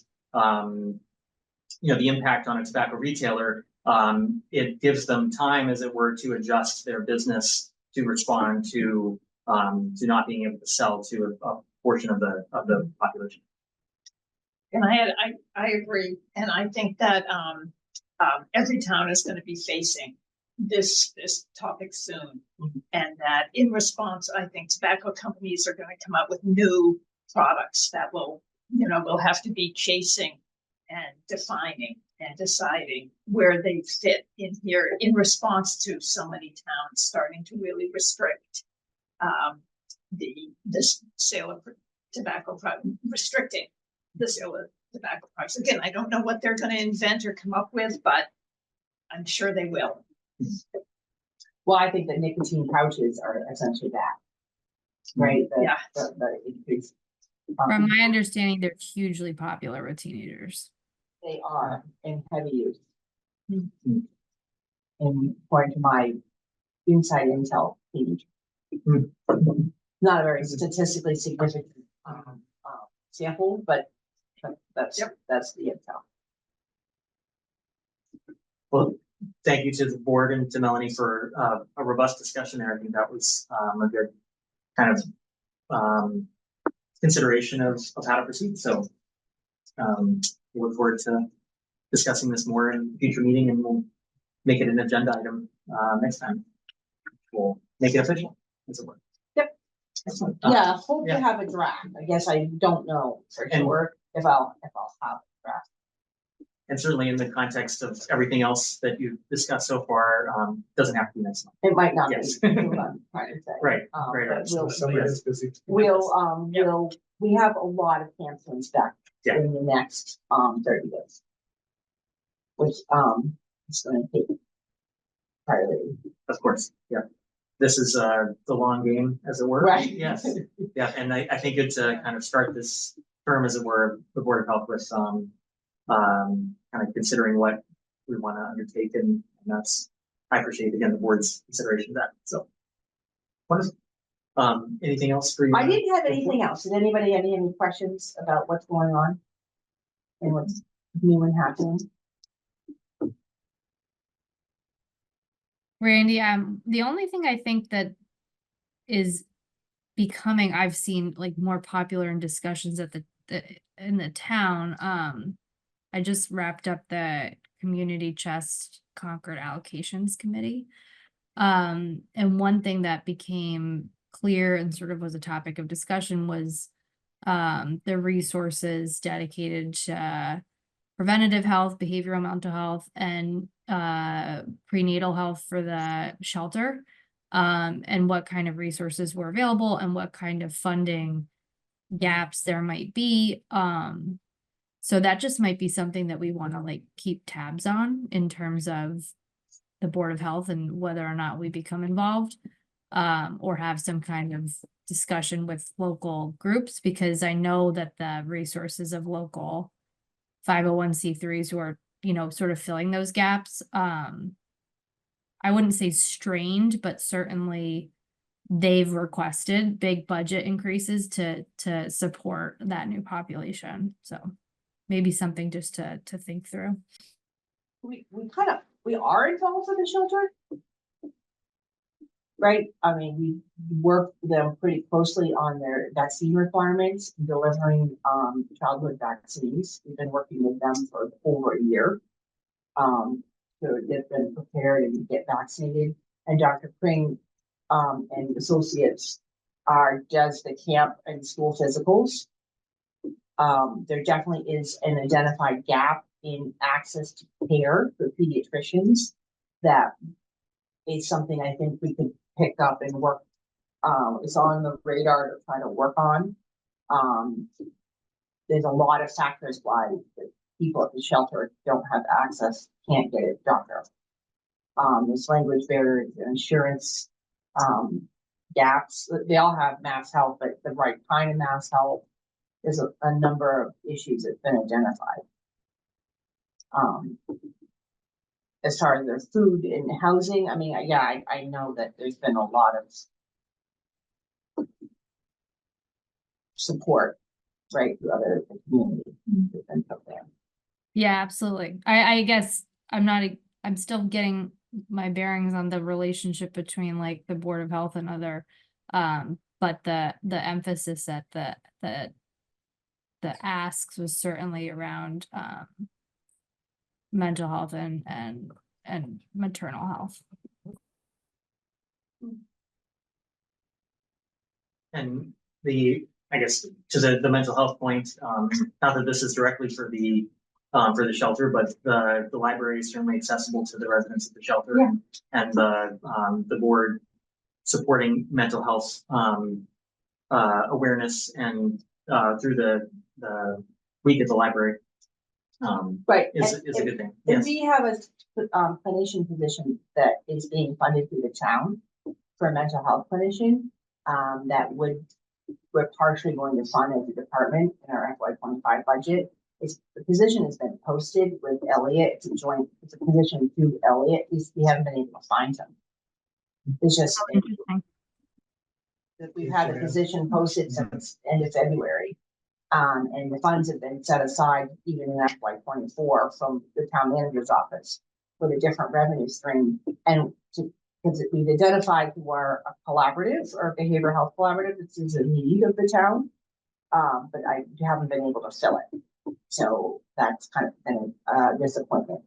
you know, the impact on a tobacco retailer, it gives them time, as it were, to adjust their business to respond to not being able to sell to a portion of the population. And I agree, and I think that every town is gonna be facing this topic soon. And that in response, I think tobacco companies are gonna come out with new products that will, you know, will have to be chasing and defining and deciding where they fit in here in response to so many towns starting to really restrict the sale of tobacco product, restricting the sale of tobacco products. Again, I don't know what they're gonna invent or come up with, but I'm sure they will. Well, I think that nicotine pouches are essentially that. Right? Yeah. The increase. From my understanding, they're hugely popular with teenagers. They are in heavy use. And according to my inside intel page. Not a very statistically significant sample, but that's the intel. Well, thank you to the board and to Melanie for a robust discussion there. I think that was a good kind of consideration of how to proceed. So we look forward to discussing this more in a future meeting, and we'll make it an agenda item next time. We'll make it official, as it were. Yep. Excellent. Yeah, hope yeah. to have a draft. I guess I don't know for And- sure if I'll have a draft. And certainly in the context of everything else that you've discussed so far, doesn't have to be next month. It might not be, Yes. is what I'm trying to say. Right, But right. Somebody is busy. we have a lot of campaigns back Yeah. in the next 30 days. Which is gonna take priority. Of course, yeah. This is the long game, as it were. Right. Yes, yeah, and I think it's kind of start this term, as it were, the Board of Health with kind of considering what we want to undertake, and that's, I appreciate again the board's consideration of that. So wonderful. Anything else for you? I didn't have anything else. Did anybody have any questions about what's going on? And what's new and happening? Randy, the only thing I think that is becoming, I've seen like more popular in discussions at in the town. I just wrapped up the Community Chest Concord Allocations Committee. And one thing that became clear and sort of was a topic of discussion was the resources dedicated to preventative health, behavioral mental health, and prenatal health for the shelter, and what kind of resources were available and what kind of funding gaps there might be. So that just might be something that we want to like keep tabs on in terms of the Board of Health and whether or not we become involved. Or have some kind of discussion with local groups, because I know that the resources of local 501c3s who are, you know, sort of filling those gaps. I wouldn't say strained, but certainly they've requested big budget increases to support that new population. So maybe something just to think through. We are involved with the shelter. Right, I mean, we work with them pretty closely on their vaccine requirements, delivering childhood vaccines. We've been working with them for over a year. To get them prepared and get vaccinated. And Dr. Pring and associates does the camp and school physicals. There definitely is an identified gap in access to care for pediatricians that is something I think we could pick up and work. It's on the radar to try to work on. There's a lot of factors why the people at the shelter don't have access, can't get it doctor. There's language barriers, insurance gaps. They all have mass health, but the right kind of mass health. There's a number of issues that's been identified. As far as their food and housing, I mean, yeah, I know that there's been a lot of support, right, to other communities. Yeah, absolutely. I guess I'm still getting my bearings on the relationship between like the Board of Health and other, but the emphasis at the asks was certainly around mental health and maternal health. And I guess to the mental health point, not that this is directly for the shelter, but the library is certainly accessible to the residents of the shelter. Yeah. And the board supporting mental health awareness and through the week at the library Right. is a good thing. And Yes. we have a clinician position that is being funded through the town for a mental health clinician that we're partially going to fund as a department in our FY25 budget. The position has been posted with Elliott. It's a position through Elliott. We haven't been able to find him. It's just Interesting. that we've had the position posted since end of February. And the funds have been set aside even in FY24 from the town manager's office for the different revenue stream. And because we've identified who are a collaborative or a behavioral health collaborative, this is a need of the town. But I haven't been able to fill it. So that's kind of been a disappointment.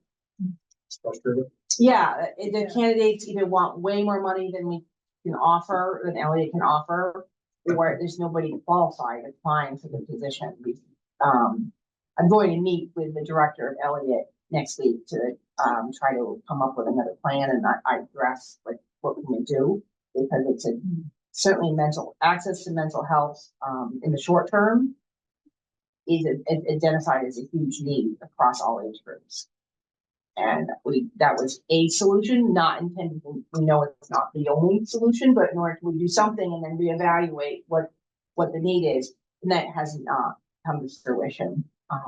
Yeah, the candidates either want way more money than we can offer, than Elliott can offer, or there's nobody qualified applying for the position. I'm going to meet with the director of Elliott next week to try to come up with another plan, and I address like what we can do, because it's certainly access to mental health in the short term is identified as a huge need across all age groups. And that was a solution, not intended. We know it's not the only solution, but in order to do something and then reevaluate what the need is, and that hasn't come to fruition.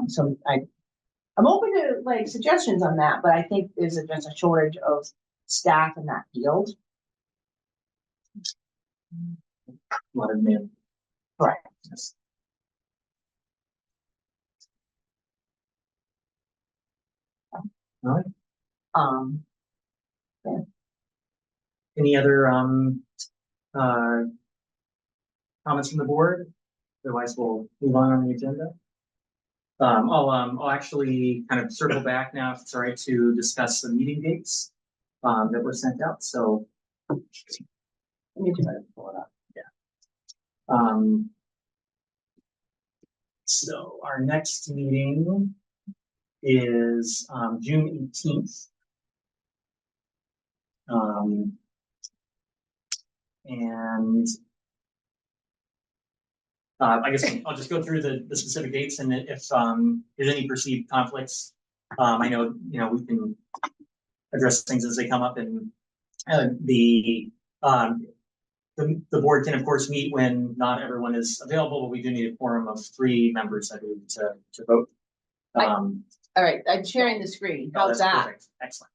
So I'm open to like suggestions on that, but I think there's just a shortage of staff in that field. Lot of demand. Correct. Yes. All right. Any other comments from the board? Otherwise, we'll move on the agenda. I'll actually kind of circle back now, if it's all right, to discuss the meeting dates that were sent out. So let me try to pull it up. Yeah. So our next meeting is June 18th. And I guess I'll just go through the specific dates, and if there's any perceived conflicts, I know we can address things as they come up, and um, the board can of course meet when not everyone is available, but we do need a quorum of 3 members, I believe, to vote. All right, I'm sharing the screen. Oh, How's that's that? perfect. Excellent.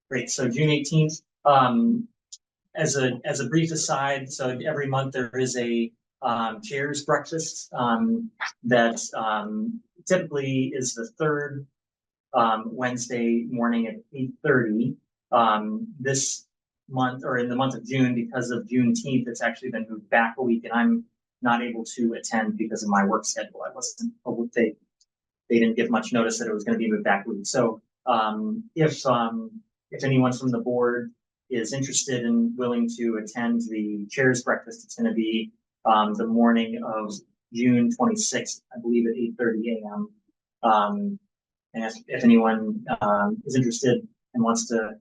Great. So June 18th, as a brief aside, so every month there is a chairs breakfast that typically is the third Wednesday morning at 8:30. This month, or in the month of June, because of Juneteenth, it's actually been moved back a week, and I'm not able to attend because of my work schedule. I wasn't, they didn't give much notice that it was going to be moved back a week. So if anyone from the board is interested and willing to attend the chairs breakfast, it's going to be the morning of June 26th, I believe at 8:30 a.m. And if anyone is interested and wants to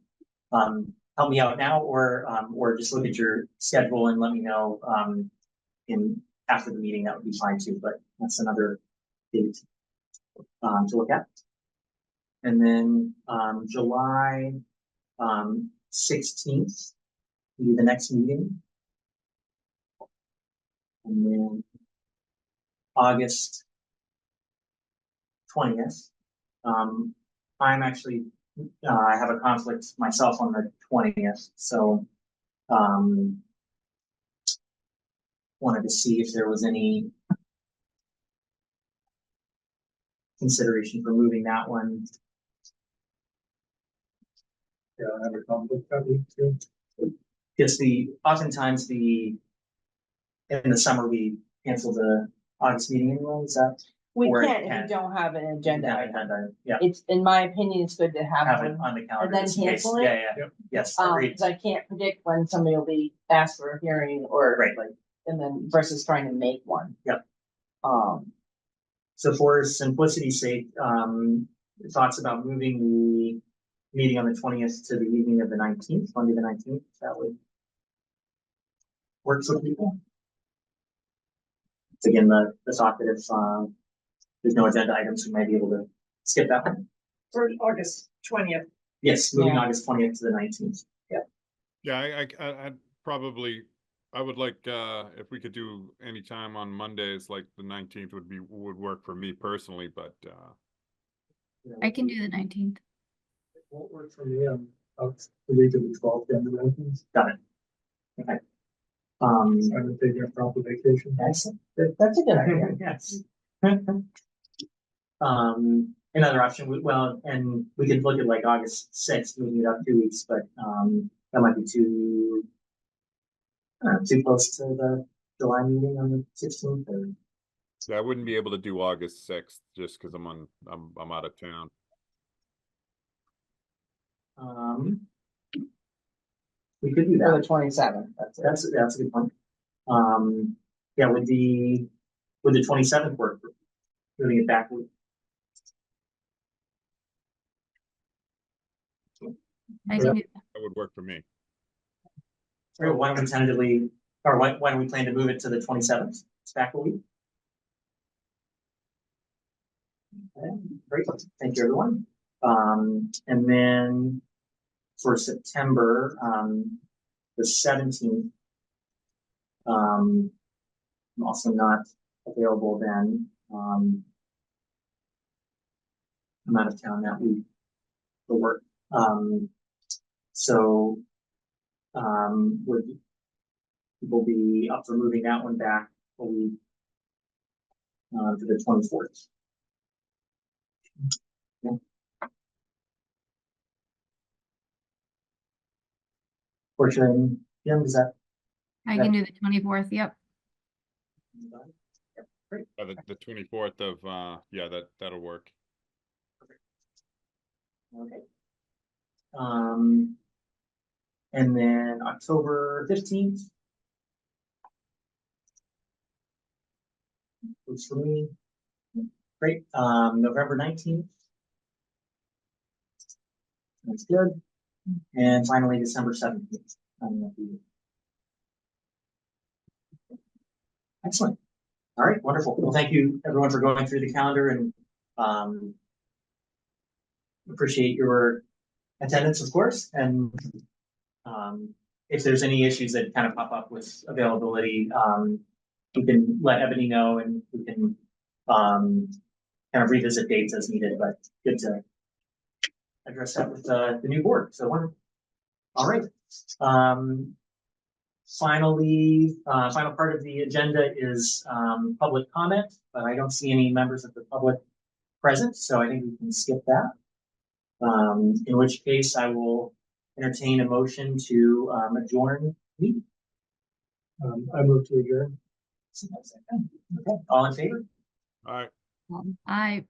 help me out now, or just look at your schedule and let me know in after the meeting, that would be fine too. But that's another date to look at. And then July 16th will be the next meeting. And then August 20th. I'm actually, I have a conflict myself on the 20th, so wanted to see if there was any consideration for moving that one. Yeah, I have a conflict that week too. Just oftentimes in the summer, we cancel the August meeting anyway, is that? We Or it can't if can. you don't have an agenda. Yeah, item. yeah, It's, in my opinion, it's good to have have it one. on the calendar. then just in case. cancel it? Yeah, Yep. yes, agreed. Cause I can't predict when somebody will be asked for a hearing or Right. like, and then versus trying to make one. Yep. So So for simplicity's sake, thoughts about moving the meeting on the 20th to the evening of the 19th, Monday the 19th, that would work for people. It's again, the thought that if there's no agenda items, we might be able to skip that one. For August 20th. Yes, moving Yeah. August 20th to the 19th. Yeah, I'd probably, I would like, if we could do any time on Mondays, like the 19th would work for me personally, but, I can do the 19th. It won't work for me. I'm out the week of the 12th and the 19th. Got it. Okay. I'm taking a proper vacation. Excellent. that's a good idea. Yes. Another option, well, and we could look at like August 6th, moving it up 2 weeks, but that might be too close to the July meeting on the 16th. Or yeah, I wouldn't be able to do August 6th just because I'm out of town. we could do For that. the 27th, that's it. That's a good point. Yeah, would the 27th work? Moving it back. I can do that. That would work for me. Or why don't we tentatively, or why don't we plan to move it to the 27th? It's back a week. Okay, great, thank you, everyone. And then for September, the 17th, I'm also not available then. I'm out of town that week for work. So would people be up for moving that one back a week to the 24th? Yeah. Fortunately, Jim, is that? I can do the 24th. Yep. Yep, great. The 24th of, yeah, that'll work. Okay. And then October 15th. Works for me. Great. November 19th. That's good. And finally, December 17th. Excellent. All right, wonderful. Well, thank you everyone for going through the calendar, and appreciate your attendance, of course, and if there's any issues that kind of pop up with availability, you can let Ebony know and we can kind of revisit dates as needed, but good to address that with the new board. So wonderful. All right. Finally, final part of the agenda is public comment, but I don't see any members of the public present, so I think we can skip that. In which case I will entertain a motion to adjourn the meeting. I move to adjourn. Okay, all in favor? All right. I